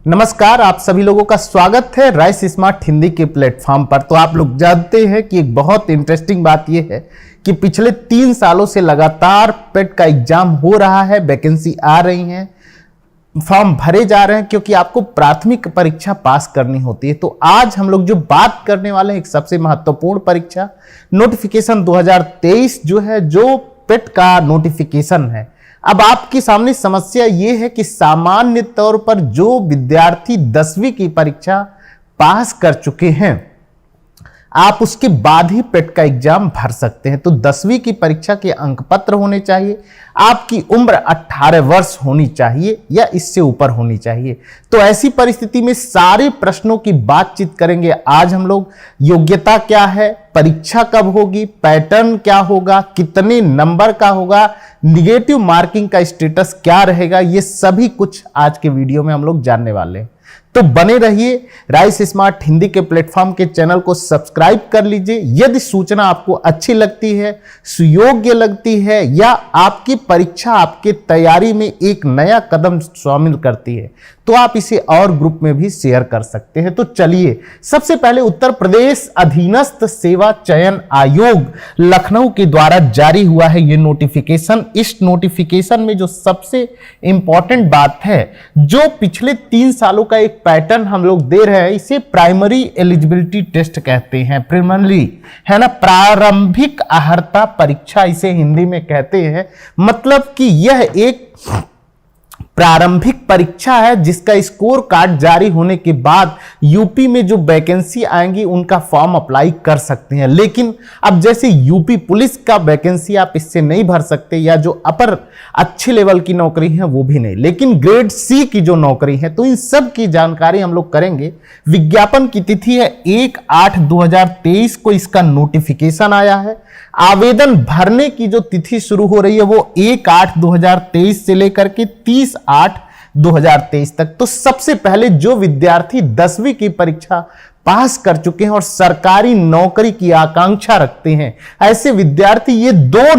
नमस्कार, आप सभी लोगों का स्वागत है राइस स्मार्ट हिंदी के प्लेटफॉर्म पर। तो आप लोग जानते हैं कि एक बहुत इंटरेस्टिंग बात यह है कि पिछले 3 सालों से लगातार पेट का एग्जाम हो रहा है, वैकेंसी आ रही हैं, फॉर्म भरे जा रहे हैं क्योंकि आपको प्राथमिक परीक्षा पास करनी होती है। तो आज हम लोग जो बात करने वाले हैं एक सबसे महत्वपूर्ण परीक्षा नोटिफिकेशन 2023 जो पेट का नोटिफिकेशन है। अब आपके सामने समस्या यह है कि सामान्य तौर पर जो विद्यार्थी 10वीं की परीक्षा पास कर चुके हैं, आप उसके बाद ही पेट का एग्जाम भर सकते हैं। तो 10वीं की परीक्षा के अंक पत्र होने चाहिए, आपकी उम्र 18 वर्ष होनी चाहिए या इससे ऊपर होनी चाहिए। तो ऐसी परिस्थिति में सारे प्रश्नों की बातचीत करेंगे आज हम लोग। योग्यता क्या है, परीक्षा कब होगी, पैटर्न क्या होगा, कितने नंबर का होगा, निगेटिव मार्किंग का स्टेटस क्या रहेगा, ये सभी कुछ आज के वीडियो में हम लोग जानने वाले हैं। तो बने रहिए, राइस स्मार्ट हिंदी के प्लेटफॉर्म के चैनल को सब्सक्राइब कर लीजिए। यदि सूचना आपको अच्छी लगती है, सुयोग्य लगती है या आपकी परीक्षा आपके तैयारी में एक नया कदम शामिल करती है तो आप इसे और ग्रुप में भी शेयर कर सकते हैं। तो चलिए, सबसे पहले उत्तर प्रदेश अधीनस्थ सेवा चयन आयोग लखनऊ के द्वारा जारी हुआ है ये नोटिफिकेशन। इस नोटिफिकेशन में जो सबसे इंपॉर्टेंट बात है, जो पिछले 3 सालों का एक पैटर्न हम लोग दे रहे हैं, इसे प्राइमरी एलिजिबिलिटी टेस्ट कहते हैं, प्रीलिमिनरी है ना, प्रारंभिक अर्हता परीक्षा इसे हिंदी में कहते हैं। मतलब कि यह एक प्रारंभिक परीक्षा है जिसका स्कोर कार्ड जारी होने के बाद यूपी में जो वैकेंसी आएंगी उनका फॉर्म अप्लाई कर सकते हैं। लेकिन अब जैसे यूपी पुलिस का वैकेंसी आप इससे नहीं भर सकते, या जो अपर अच्छे लेवल की नौकरी है वो भी नहीं, लेकिन ग्रेड सी की जो नौकरी है, तो इन सब की जानकारी हम लोग करेंगे। विज्ञापन की तिथि है 1/8/2023 को इसका नोटिफिकेशन आया है। आवेदन भरने की जो तिथि शुरू हो रही है वो 1/8/2023 से लेकर के 30/8/2023 तक। तो सबसे पहले जो विद्यार्थी 10वीं की परीक्षा पास कर चुके हैं और सरकारी नौकरी की आकांक्षा रखते हैं, ऐसे विद्यार्थी ये 2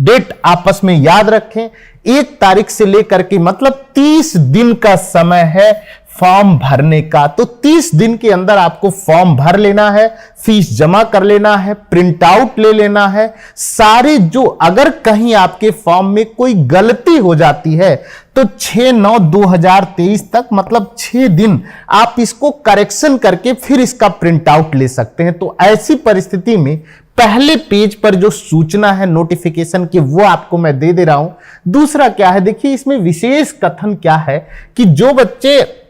डेट आपस में याद रखें। 1 तारीख से लेकर के मतलब 30 दिन का समय है फॉर्म भरने का। तो 30 दिन के अंदर आपको फॉर्म भर लेना है, फीस जमा कर लेना है, प्रिंट आउट ले लेना है। सारे जो अगर कहीं आपके फॉर्म में कोई गलती हो जाती है तो 6/9/2023 तक मतलब 6 दिन आप इसको करेक्शन करके फिर इसका प्रिंट आउट ले सकते हैं। तो ऐसी परिस्थिति में पहले पेज पर जो सूचना है नोटिफिकेशन की वो आपको मैं दे दे रहा हूं। दूसरा क्या है, देखिए इसमें विशेष कथन क्या है कि जो बच्चे,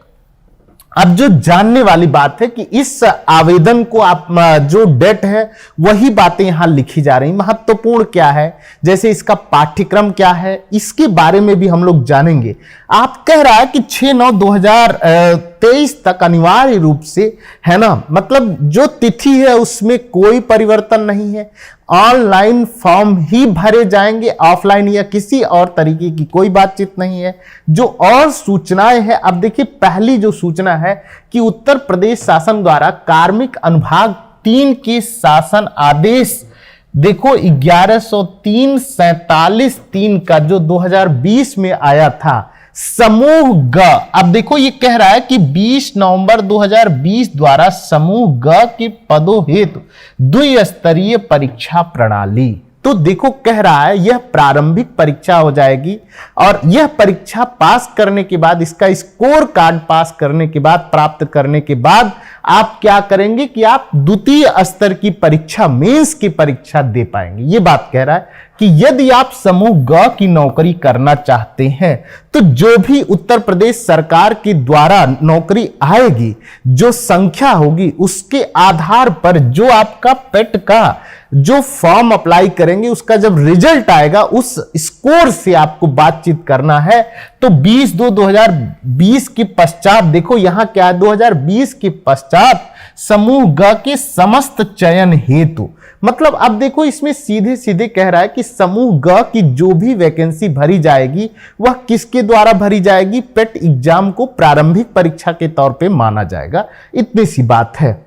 अब जो जानने वाली बात है कि इस आवेदन को आप जो डेट है वही बातें यहां लिखी जा रही। महत्वपूर्ण क्या है, जैसे इसका पाठ्यक्रम क्या है, इसके बारे में भी हम लोग जानेंगे। आप कह रहा है कि 6/9/2023 तक अनिवार्य रूप से, है ना, मतलब जो तिथि है उसमें कोई परिवर्तन नहीं है। ऑनलाइन फॉर्म ही भरे जाएंगे, ऑफलाइन या किसी और तरीके की कोई बातचीत नहीं है। जो और सूचनाएं हैं, अब देखिए पहली जो सूचना है कि उत्तर प्रदेश शासन द्वारा कार्मिक अनुभाग 3 के शासन आदेश देखो 1103/47/3 का जो 2020 में आया था, समूह ग, अब देखो ये कह रहा है कि 20 नवंबर 2020 द्वारा समूह ग के पदों हेतु द्विस्तरीय परीक्षा प्रणाली। तो देखो कह रहा है यह प्रारंभिक परीक्षा हो जाएगी और यह परीक्षा पास करने के बाद, इसका स्कोर कार्ड पास करने के बाद, प्राप्त करने के बाद आप क्या करेंगे कि आप द्वितीय स्तर की परीक्षा, मेंस की परीक्षा दे पाएंगे। ये बात कह रहा है कि यदि आप समूह ग की नौकरी करना चाहते हैं तो जो भी उत्तर प्रदेश सरकार के द्वारा नौकरी आएगी, जो संख्या होगी, उसके आधार पर जो आपका पेट का जो फॉर्म अप्लाई करेंगे उसका जब रिजल्ट आएगा उस स्कोर से आपको बातचीत करना है। तो 20/2/2020 के पश्चात, देखो यहां क्या है, 2020 के पश्चात समूह ग के समस्त चयन हेतु, मतलब अब देखो इसमें सीधे सीधे कह रहा है कि समूह ग की जो भी वैकेंसी भरी जाएगी वह किसके द्वारा भरी जाएगी, पेट एग्जाम को प्रारंभिक परीक्षा के तौर पे माना जाएगा। इतनी सी बात है।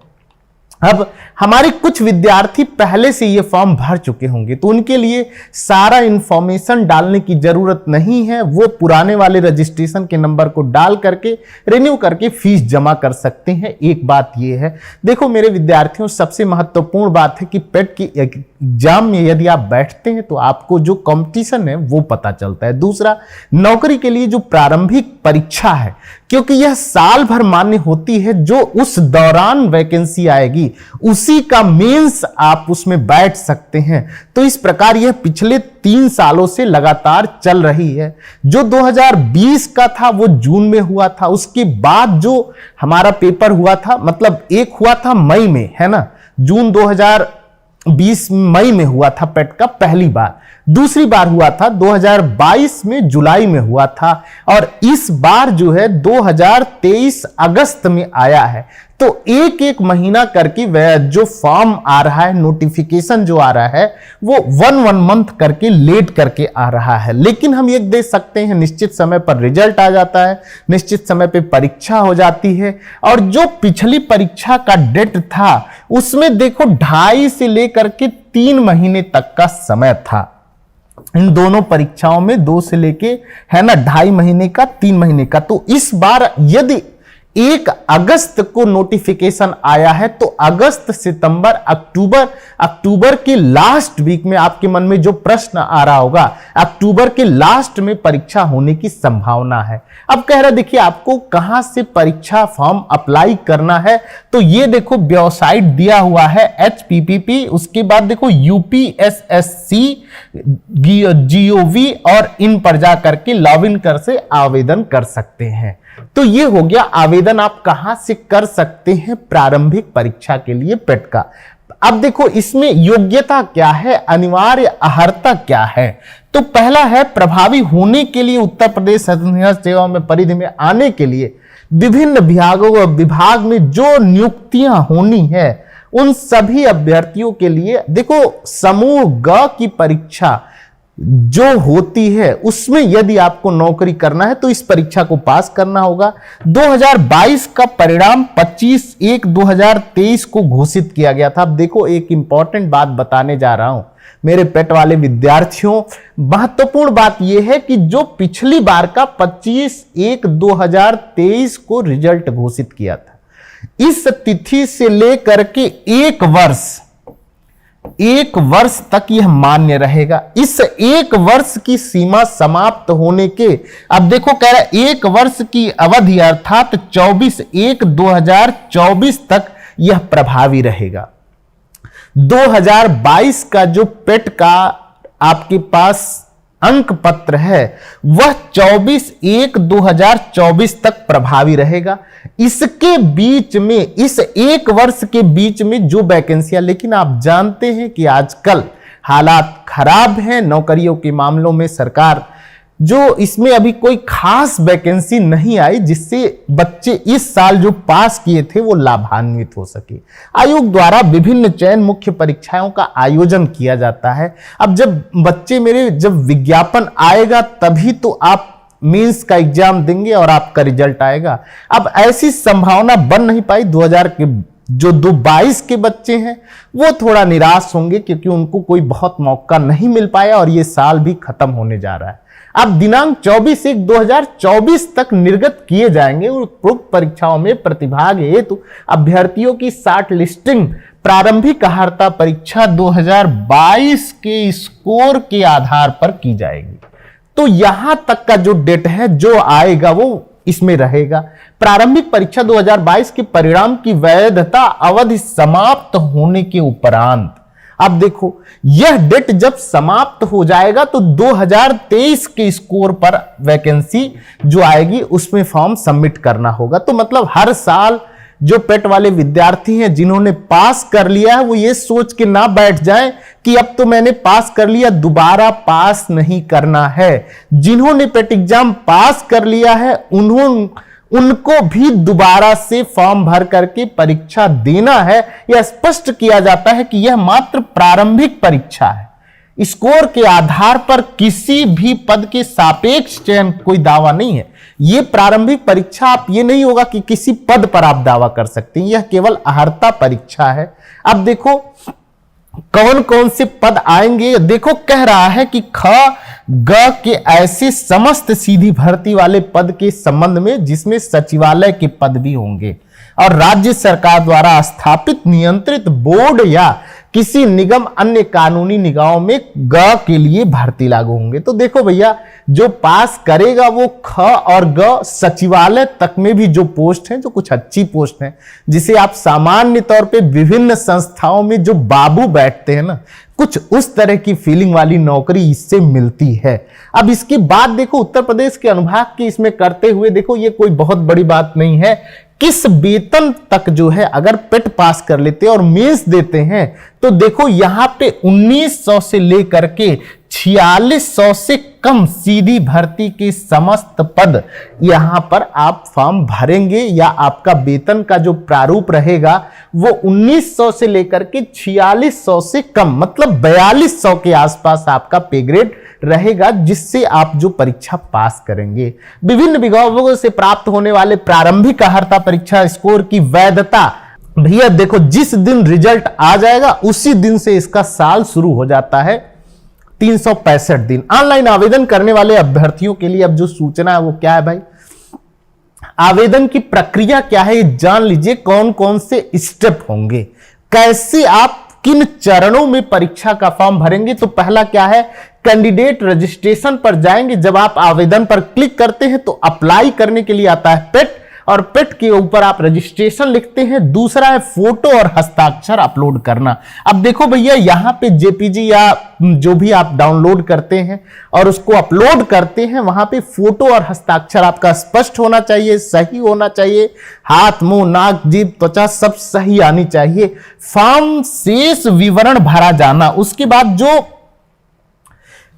अब हमारे कुछ विद्यार्थी पहले से ये फॉर्म भर चुके होंगे, तो उनके लिए सारा इंफॉर्मेशन डालने की जरूरत नहीं है। वो पुराने वाले रजिस्ट्रेशन के नंबर को डाल करके रिन्यू करके फीस जमा कर सकते हैं। एक बात ये है, देखो मेरे विद्यार्थियों, सबसे महत्वपूर्ण बात है कि पेट की एग्जाम में यदि आप बैठते हैं तो आपको जो कंपटीशन है वो पता चलता है। दूसरा, नौकरी के लिए जो प्रारंभिक परीक्षा है, क्योंकि यह साल भर मान्य होती है, जो उस दौरान वैकेंसी आएगी उसी का मेंस आप उसमें बैठ सकते हैं। तो इस प्रकार यह पिछले 3 सालों से लगातार चल रही है। जो 2020 का था वो जून में हुआ था, उसके बाद जो हमारा पेपर हुआ था, मतलब एक हुआ था मई में, है ना, जून 2020 मई में हुआ था पेट का पहली बार, दूसरी बार हुआ था 2022 में जुलाई में हुआ था, और इस बार जो है 2023 अगस्त में आया है। तो एक एक महीना करके जो फॉर्म आ रहा है, नोटिफिकेशन जो आ रहा है, वो वन मंथ करके लेट करके आ रहा है। लेकिन हम ये देख सकते हैं, निश्चित समय पर रिजल्ट आ जाता है, निश्चित समय पे परीक्षा हो जाती है। और जो पिछली परीक्षा का डेट था उसमें देखो 2.5 से लेकर के 3 महीने तक का समय था। इन दोनों परीक्षाओं में 2 से लेके, है ना, 2.5 महीने का, 3 महीने का। तो इस बार यदि 1 अगस्त को नोटिफिकेशन आया है तो अगस्त, सितंबर, अक्टूबर के लास्ट वीक में आपके मन में जो प्रश्न आ रहा होगा, अक्टूबर के लास्ट में परीक्षा होने की संभावना है। अब कह रहा, देखिए आपको कहां से परीक्षा फॉर्म अप्लाई करना है, तो ये देखो वेबसाइट दिया हुआ है HPPP, उसके बाद देखो UPSSC GOV, और इन पर जा करके लॉग इन कर से आवेदन कर सकते हैं। तो ये हो गया आवेदन आप कहां से कर सकते हैं प्रारंभिक परीक्षा के लिए पेट का। अब देखो इसमें योग्यता क्या है, अनिवार्य अर्हता क्या है। तो पहला है, प्रभावी होने के लिए उत्तर प्रदेश सैन्य सेवा में परिधि में आने के लिए विभिन्न विभाग में जो नियुक्तियां होनी है उन सभी अभ्यर्थियों के लिए देखो समूह ग की परीक्षा जो होती है उसमें यदि आपको नौकरी करना है तो इस परीक्षा को पास करना होगा। 2022 का परिणाम 25/1/2023 को घोषित किया गया था। अब देखो एक इंपॉर्टेंट बात बताने जा रहा हूं मेरे पेट वाले विद्यार्थियों, महत्वपूर्ण बात यह है कि जो पिछली बार का 25/1/2023 को रिजल्ट घोषित किया था, इस तिथि से लेकर के 1 वर्ष तक यह मान्य रहेगा। इस 1 वर्ष की सीमा समाप्त होने के, अब देखो कह रहा है 1 वर्ष की अवधि अर्थात 24/1/2024 तक यह प्रभावी रहेगा। 2022 का जो पेट का आपके पास अंक पत्र है वह 24/1/2024 तक प्रभावी रहेगा। इसके बीच में, इस 1 वर्ष के बीच में जो वैकेंसियां, लेकिन आप जानते हैं कि आजकल हालात खराब हैं नौकरियों के मामलों में, सरकार जो इसमें अभी कोई खास वैकेंसी नहीं आई जिससे बच्चे इस साल जो पास किए थे वो लाभान्वित हो सके। आयोग द्वारा विभिन्न चयन मुख्य परीक्षाओं का आयोजन किया जाता है। अब जब बच्चे मेरे, जब विज्ञापन आएगा तभी तो आप मेंस का एग्जाम देंगे और आपका रिजल्ट आएगा। अब ऐसी संभावना बन नहीं पाई। 2000 के जो 22 के बच्चे हैं वो थोड़ा निराश होंगे क्योंकि उनको कोई बहुत मौका नहीं मिल पाया और ये साल भी खत्म होने जा रहा है। अब दिनांक 24/1/2024 तक निर्गत किए जाएंगे और उपरोक्त परीक्षाओं में प्रतिभाग हेतु अभ्यर्थियों की शॉर्ट लिस्टिंग प्रारंभिक अर्हता परीक्षा 2022 के स्कोर के आधार पर की जाएगी। तो यहां तक का जो डेट है जो आएगा वो इसमें रहेगा। प्रारंभिक परीक्षा 2022 के परिणाम की वैधता अवधि समाप्त होने के उपरांत, अब देखो यह डेट जब समाप्त हो जाएगा तो 2023 के स्कोर पर वैकेंसी जो आएगी उसमें फॉर्म सबमिट करना होगा। तो मतलब हर साल जो पेट वाले विद्यार्थी हैं जिन्होंने पास कर लिया है वो ये सोच के ना बैठ जाएं कि अब तो मैंने पास कर लिया, दोबारा पास नहीं करना है। जिन्होंने पेट एग्जाम पास कर लिया है उनको भी दोबारा से फॉर्म भर करके परीक्षा देना है। यह स्पष्ट किया जाता है कि यह मात्र प्रारंभिक परीक्षा है, स्कोर के आधार पर किसी भी पद के सापेक्ष चयन कोई दावा नहीं है। यह प्रारंभिक परीक्षा, आप ये नहीं होगा कि किसी पद पर आप दावा कर सकते हैं, यह केवल अर्हता परीक्षा है। अब देखो कौन कौन से पद आएंगे। देखो कह रहा है कि ख ग के ऐसे समस्त सीधी भर्ती वाले पद के संबंध में जिसमें सचिवालय के पद भी होंगे और राज्य सरकार द्वारा स्थापित नियंत्रित बोर्ड या किसी निगम अन्य कानूनी निकायों में ग के लिए भर्ती लागू होंगे। तो देखो भैया, जो पास करेगा वो ख और ग सचिवालय तक में भी जो पोस्ट हैं, जो कुछ अच्छी पोस्ट हैं, जिसे आप सामान्य तौर पे विभिन्न संस्थाओं में जो बाबू बैठते हैं ना, कुछ उस तरह की फीलिंग वाली नौकरी इससे मिलती है। अब इसके बाद देखो उत्तर प्रदेश के अनुभाग की इसमें करते हुए, देखो ये कोई बहुत बड़ी बात नहीं है, किस वेतन तक जो है अगर पेट पास कर लेते हैं और मेंस देते हैं तो देखो यहां पे 1900 से लेकर के 4600 से कम सीधी भर्ती के समस्त पद यहां पर आप फॉर्म भरेंगे या आपका वेतन का जो प्रारूप रहेगा वो 1900 से लेकर के 4600 से कम, मतलब 4200 के आसपास आपका पे ग्रेड रहेगा, जिससे आप जो परीक्षा पास करेंगे। विभिन्न विभागों से प्राप्त होने वाले प्रारंभिक अर्हता परीक्षा स्कोर की वैधता, भैया देखो जिस दिन रिजल्ट आ जाएगा उसी दिन से इसका साल शुरू हो जाता है, 365 दिन। ऑनलाइन आवेदन करने वाले अभ्यर्थियों के लिए अब जो सूचना है वो क्या है भाई, आवेदन की प्रक्रिया क्या है ये जान लीजिए। कौन कौन से स्टेप होंगे, कैसे आप किन चरणों में परीक्षा का फॉर्म भरेंगे। तो पहला क्या है, कैंडिडेट रजिस्ट्रेशन पर जाएंगे। जब आप आवेदन पर क्लिक करते हैं तो अप्लाई करने के लिए आता है पेट, और पेट के ऊपर आप रजिस्ट्रेशन लिखते हैं। दूसरा है फोटो और हस्ताक्षर अपलोड करना। अब देखो भैया यहां पे जेपीजी या जो भी आप डाउनलोड करते हैं और उसको अपलोड करते हैं, वहां पे फोटो और हस्ताक्षर आपका स्पष्ट होना चाहिए, सही होना चाहिए, हाथ मुंह नाक जीभ त्वचा सब सही आनी चाहिए। फॉर्म शेष विवरण भरा जाना, उसके बाद जो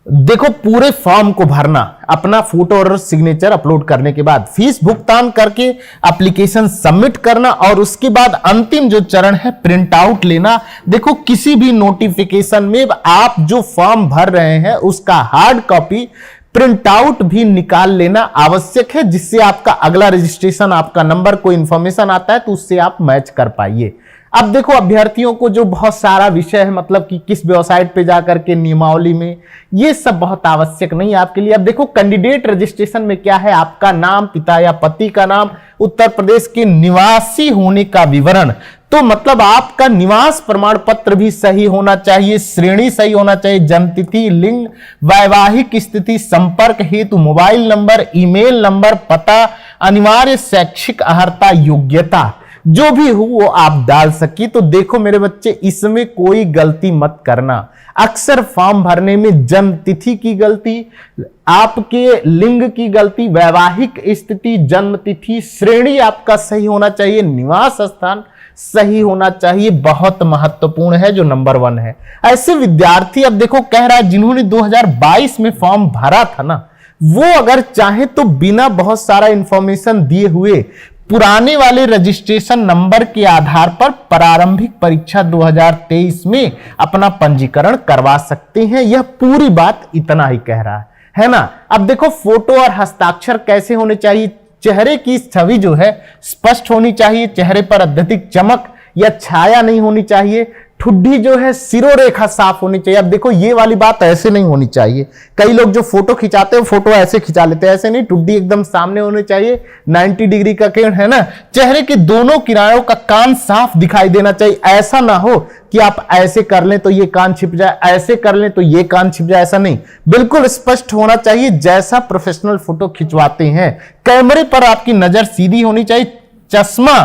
देखो पूरे फॉर्म को भरना, अपना फोटो और सिग्नेचर अपलोड करने के बाद फीस भुगतान करके एप्लीकेशन सबमिट करना, और उसके बाद अंतिम जो चरण है प्रिंट आउट लेना। देखो किसी भी नोटिफिकेशन में आप जो फॉर्म भर रहे हैं उसका हार्ड कॉपी प्रिंट आउट भी निकाल लेना आवश्यक है, जिससे आपका अगला रजिस्ट्रेशन, आपका नंबर, कोई इंफॉर्मेशन आता है तो उससे आप मैच कर पाइए। अब देखो अभ्यर्थियों को जो बहुत सारा विषय है, मतलब कि किस वेबसाइट पे जाकर के नियमावली में, ये सब बहुत आवश्यक नहीं है आपके लिए। अब देखो कैंडिडेट रजिस्ट्रेशन में क्या है, आपका नाम, पिता या पति का नाम, उत्तर प्रदेश के निवासी होने का विवरण, तो मतलब आपका निवास प्रमाण पत्र भी सही होना चाहिए, श्रेणी सही होना चाहिए, जन्मतिथि, लिंग, वैवाहिक स्थिति, संपर्क हेतु मोबाइल नंबर, ईमेल नंबर, पता, अनिवार्य शैक्षिक अर्हता, योग्यता जो भी हो वो आप डाल सकी। तो देखो मेरे बच्चे, इसमें कोई गलती मत करना। अक्सर फॉर्म भरने में जन्म तिथि की गलती, आपके लिंग की गलती, वैवाहिक स्थिति, जन्म तिथि, श्रेणी आपका सही होना चाहिए, निवास स्थान सही होना चाहिए, बहुत महत्वपूर्ण है, जो नंबर 1 है। ऐसे विद्यार्थी अब देखो कह रहा है जिन्होंने 2022 में फॉर्म भरा था ना, वो अगर चाहे तो बिना बहुत सारा इंफॉर्मेशन दिए हुए पुराने वाले रजिस्ट्रेशन नंबर के आधार पर प्रारंभिक परीक्षा 2023 में अपना पंजीकरण करवा सकते हैं। यह पूरी बात इतना ही कह रहा है ना। अब देखो फोटो और हस्ताक्षर कैसे होने चाहिए। चेहरे की छवि जो है स्पष्ट होनी चाहिए, चेहरे पर अत्यधिक चमक या छाया नहीं होनी चाहिए, ठुड्डी जो है सिरोरेखा साफ होनी चाहिए। अब देखो ये वाली बात ऐसे नहीं होनी चाहिए, कई लोग जो फोटो खिंचाते हैं फोटो ऐसे खिंचा लेते हैं, ऐसे नहीं, ठुड्डी एकदम सामने होनी चाहिए, 90 डिग्री का कोण है ना। चेहरे के दोनों किनारों का कान साफ दिखाई देना चाहिए, ऐसा ना हो कि आप ऐसे कर लें तो ये कान छिप जाए, ऐसे कर लें तो ये कान छिप जाए, ऐसा नहीं, बिल्कुल स्पष्ट होना चाहिए जैसा प्रोफेशनल फोटो खिंचवाते हैं। कैमरे पर आपकी नजर सीधी होनी चाहिए, चश्मा,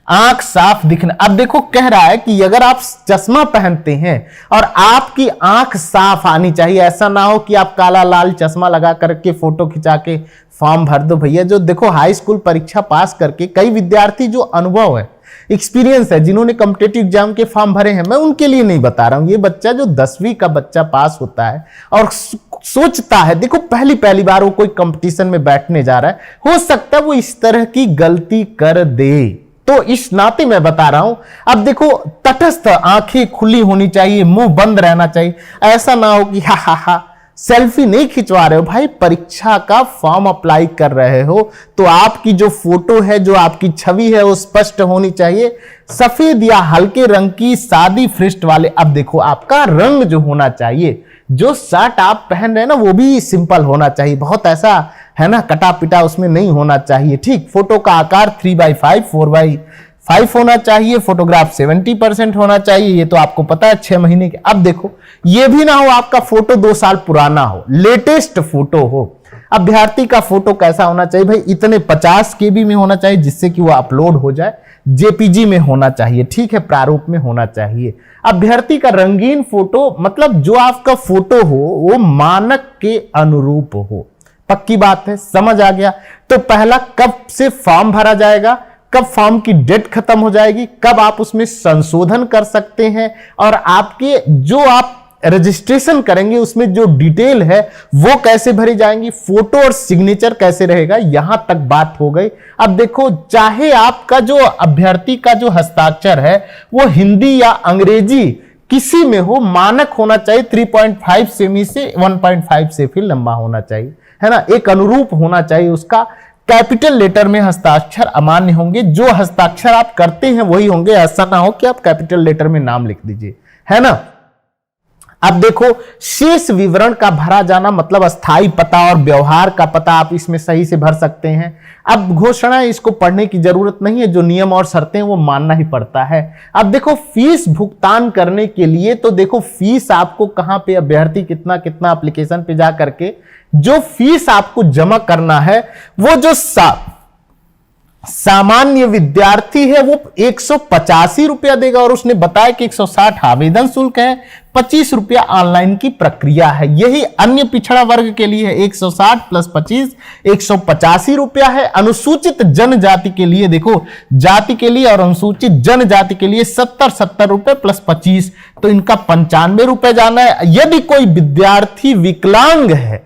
आंख साफ दिखना। अब देखो कह रहा है कि अगर आप चश्मा पहनते हैं और आपकी आंख साफ आनी चाहिए, ऐसा ना हो कि आप काला लाल चश्मा लगा करके फोटो खिंचा के फॉर्म भर दो। भैया जो देखो हाई स्कूल परीक्षा पास करके कई विद्यार्थी जो अनुभव है, एक्सपीरियंस है, जिन्होंने कॉम्पिटिटिव एग्जाम के फॉर्म भरे हैं, मैं उनके लिए नहीं बता रहा हूं। ये बच्चा जो 10वीं का बच्चा पास होता है और सोचता है, देखो पहली बार वो कोई कंपटीशन में बैठने जा रहा है, हो सकता है वो इस तरह की गलती कर दे, तो इस नाते मैं बता रहा हूं। अब देखो, तटस्थ, आंखें खुली होनी चाहिए, मुंह बंद रहना चाहिए। ऐसा ना हो कि हा सेल्फी नहीं खिंचवा रहे हो भाई, परीक्षा का फॉर्म अप्लाई कर रहे हो तो आपकी जो फोटो है, जो आपकी छवि है, वो स्पष्ट होनी चाहिए, सफेद या हल्के रंग की, सादी फ्रिस्ट वाले। अब देखो, आपका रंग जो होना चाहिए, जो शर्ट आप पहन रहे हैं ना, वो भी सिंपल होना चाहिए, बहुत ऐसा है ना कटा पिटा उसमें नहीं होना चाहिए। ठीक, फोटो का आकार 3x5 4x5 होना चाहिए, फोटोग्राफ 70% होना चाहिए, ये तो आपको पता है 6 महीने के। अब देखो, ये भी ना हो आपका फोटो 2 साल पुराना हो, लेटेस्ट फोटो हो। अभ्यर्थी का फोटो कैसा होना चाहिए भाई, इतने 50 KB में होना चाहिए जिससे कि वो अपलोड हो जाए, JPG में होना चाहिए, ठीक है, प्रारूप में होना चाहिए। अभ्यर्थी का रंगीन फोटो, मतलब जो आपका फोटो हो वो मानक के अनुरूप हो। पक्की बात है, समझ आ गया। तो पहला, कब से फॉर्म भरा जाएगा, कब फॉर्म की डेट खत्म हो जाएगी, कब आप उसमें संशोधन कर सकते हैं, और आपके जो आप रजिस्ट्रेशन करेंगे उसमें जो डिटेल है वो कैसे भरी जाएंगी, फोटो और सिग्नेचर कैसे रहेगा, यहां तक बात हो गई। अब देखो, चाहे आपका जो अभ्यर्थी का जो हस्ताक्षर है वो हिंदी या अंग्रेजी किसी में हो, मानक होना चाहिए 3.5 सेमी से 1.5 से फिर लंबा होना चाहिए, है ना, एक अनुरूप होना चाहिए उसका। कैपिटल लेटर में हस्ताक्षर अमान्य होंगे, जो हस्ताक्षर आप करते हैं वही होंगे, ऐसा ना हो कि आप कैपिटल लेटर में नाम लिख दीजिए, है ना। अब देखो, शेष विवरण का भरा जाना, मतलब अस्थाई पता और व्यवहार का पता आप इसमें सही से भर सकते हैं। अब घोषणा, इसको पढ़ने की जरूरत नहीं है, जो नियम और शर्तें वो मानना ही पड़ता है। अब देखो, फीस भुगतान करने के लिए तो देखो, फीस आपको कहां पे, अभ्यर्थी कितना कितना एप्लीकेशन पे जा करके जो फीस आपको जमा करना है, वो जो सामान्य विद्यार्थी है वो 185 रुपया देगा, और उसने बताया कि 160 आवेदन शुल्क है, 25 रुपया ऑनलाइन की प्रक्रिया है। यही अन्य पिछड़ा वर्ग के लिए है, 160 + 25 185 रुपया है। अनुसूचित जनजाति के लिए देखो, जाति के लिए और अनुसूचित जनजाति के लिए 70 रुपए + 25, तो इनका 95 रुपए जाना है। यदि कोई विद्यार्थी विकलांग है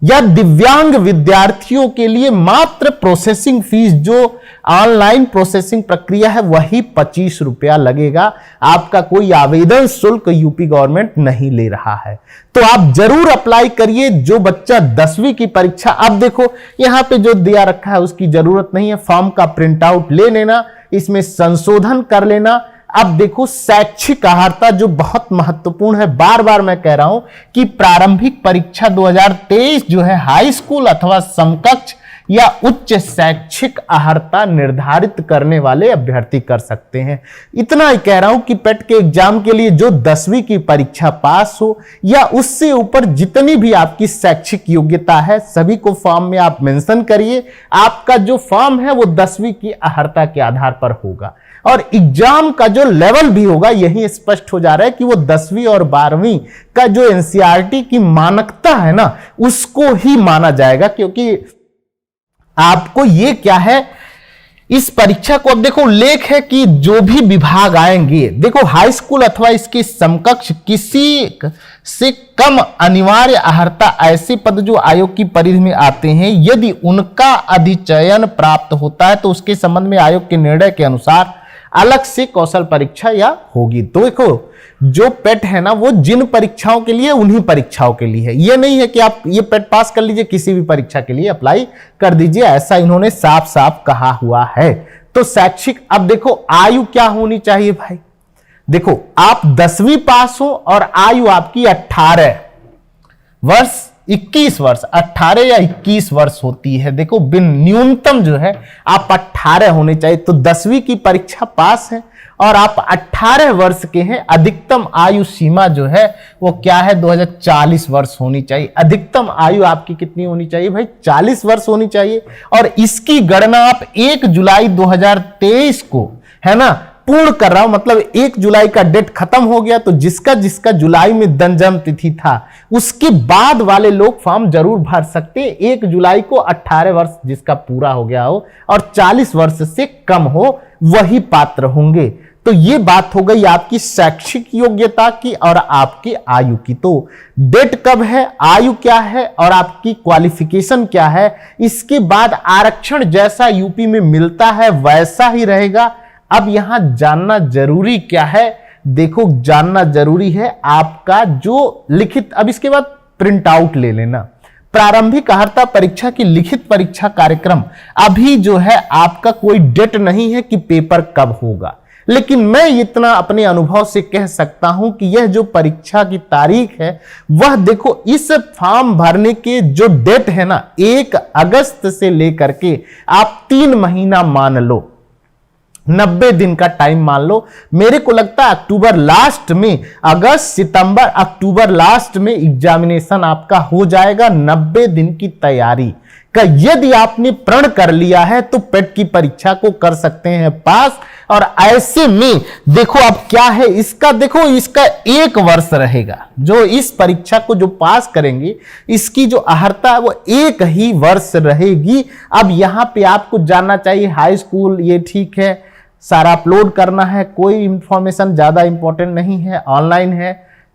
या दिव्यांग विद्यार्थियों के लिए मात्र प्रोसेसिंग फीस, जो ऑनलाइन प्रोसेसिंग प्रक्रिया है, वही 25 रुपया लगेगा। आपका कोई आवेदन शुल्क यूपी गवर्नमेंट नहीं ले रहा है, तो आप जरूर अप्लाई करिए। जो बच्चा 10वीं की परीक्षा, अब देखो यहां पे जो दिया रखा है उसकी जरूरत नहीं है, फॉर्म का प्रिंट आउट ले लेना, इसमें संशोधन कर लेना। अब देखो, शैक्षिक अर्हता जो बहुत महत्वपूर्ण है, बार बार मैं कह रहा हूं कि प्रारंभिक परीक्षा 2023 जो है, हाई स्कूल अथवा समकक्ष या उच्च शैक्षिक अर्हता निर्धारित करने वाले अभ्यर्थी कर सकते हैं। इतना ही कह रहा हूं कि पेट के एग्जाम के लिए जो 10वीं की परीक्षा पास हो या उससे ऊपर जितनी भी आपकी शैक्षिक योग्यता है, सभी को फॉर्म में आप मेंशन करिए। आपका जो फॉर्म है वो 10वीं की अर्हता के आधार पर होगा, और एग्जाम का जो लेवल भी होगा, यही स्पष्ट हो जा रहा है कि वो 10वीं और 12वीं का जो एनसीईआरटी की मानकता है ना, उसको ही माना जाएगा। क्योंकि आपको ये क्या है, इस परीक्षा को, अब देखो उल्लेख है कि जो भी विभाग आएंगे, देखो हाई स्कूल अथवा इसके समकक्ष किसी से कम अनिवार्य अर्हता ऐसे पद जो आयोग की परिधि में आते हैं, यदि उनका अधिचयन प्राप्त होता है तो उसके संबंध में आयोग के निर्णय के अनुसार अलग से कौशल परीक्षा या होगी। तो देखो, जो पेट है ना, वो जिन परीक्षाओं के लिए, उन्हीं परीक्षाओं के लिए है। ये नहीं है कि आप ये पेट पास कर लीजिए, किसी भी परीक्षा के लिए अप्लाई कर दीजिए, ऐसा इन्होंने साफ साफ कहा हुआ है। तो शैक्षिक, अब देखो आयु क्या होनी चाहिए भाई, देखो आप 10वीं पास हो और आयु आपकी 18 वर्ष 21 वर्ष, 18 या 21 वर्ष होती है। देखो, बिन न्यूनतम जो है आप 18 होने चाहिए। तो 10वीं की परीक्षा पास है और आप 18 वर्ष के हैं। अधिकतम आयु सीमा जो है वो क्या है, 2040 वर्ष होनी चाहिए। अधिकतम आयु आपकी कितनी होनी चाहिए भाई, 40 वर्ष होनी चाहिए। और इसकी गणना आप 1 जुलाई 2023 को, है ना, पूर्ण कर रहा हूं, मतलब 1 जुलाई का डेट खत्म हो गया, तो जिसका जिसका जुलाई में जन्म तिथि था उसके बाद वाले लोग फॉर्म जरूर भर सकते हैं। 1 जुलाई को 18 वर्ष जिसका पूरा हो गया हो और 40 वर्ष से कम हो, वही पात्र होंगे। तो ये बात हो गई आपकी शैक्षिक योग्यता की और आपकी आयु की। तो डेट कब है, आयु क्या है और आपकी क्वालिफिकेशन क्या है, इसके बाद आरक्षण जैसा यूपी में मिलता है वैसा ही रहेगा। अब यहां जानना जरूरी क्या है, देखो जानना जरूरी है आपका जो लिखित, अब इसके बाद प्रिंट आउट ले लेना। प्रारंभिक अर्हता परीक्षा की लिखित परीक्षा कार्यक्रम, अभी जो है आपका कोई डेट नहीं है कि पेपर कब होगा, लेकिन मैं इतना अपने अनुभव से कह सकता हूं कि यह जो परीक्षा की तारीख है वह देखो इस फॉर्म भरने के जो डेट है ना 1 अगस्त से लेकर के आप 3 महीना मान लो, 90 दिन का टाइम मान लो। मेरे को लगता है अक्टूबर लास्ट में, अगस्त सितंबर अक्टूबर लास्ट में एग्जामिनेशन आपका हो जाएगा। 90 दिन की तैयारी का यदि आपने प्रण कर लिया है तो पेट की परीक्षा को कर सकते हैं पास। और ऐसे में देखो अब क्या है इसका, देखो इसका 1 वर्ष रहेगा, जो इस परीक्षा को जो पास करेंगे इसकी जो अर्हता है वो 1 ही वर्ष रहेगी। अब यहां पे आपको जानना चाहिए हाई स्कूल, ये ठीक है, सारा अपलोड करना है, कोई इंफॉर्मेशन ज्यादा इंपॉर्टेंट नहीं है, ऑनलाइन है,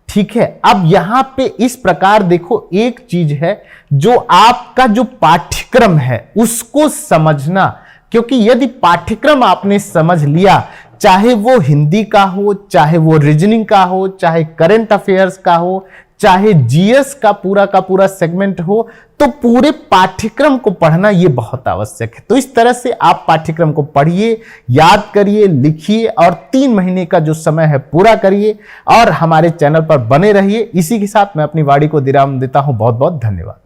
ठीक है। अब यहां पे इस प्रकार देखो एक चीज है जो आपका जो पाठ्यक्रम है उसको समझना, क्योंकि यदि पाठ्यक्रम आपने समझ लिया, चाहे वो हिंदी का हो, चाहे वो रीजनिंग का हो, चाहे करंट अफेयर्स का हो, चाहे जीएस का पूरा सेगमेंट हो, तो पूरे पाठ्यक्रम को पढ़ना ये बहुत आवश्यक है। तो इस तरह से आप पाठ्यक्रम को पढ़िए, याद करिए, लिखिए और 3 महीने का जो समय है पूरा करिए और हमारे चैनल पर बने रहिए। इसी के साथ मैं अपनी वाणी को विराम देता हूं। बहुत बहुत धन्यवाद।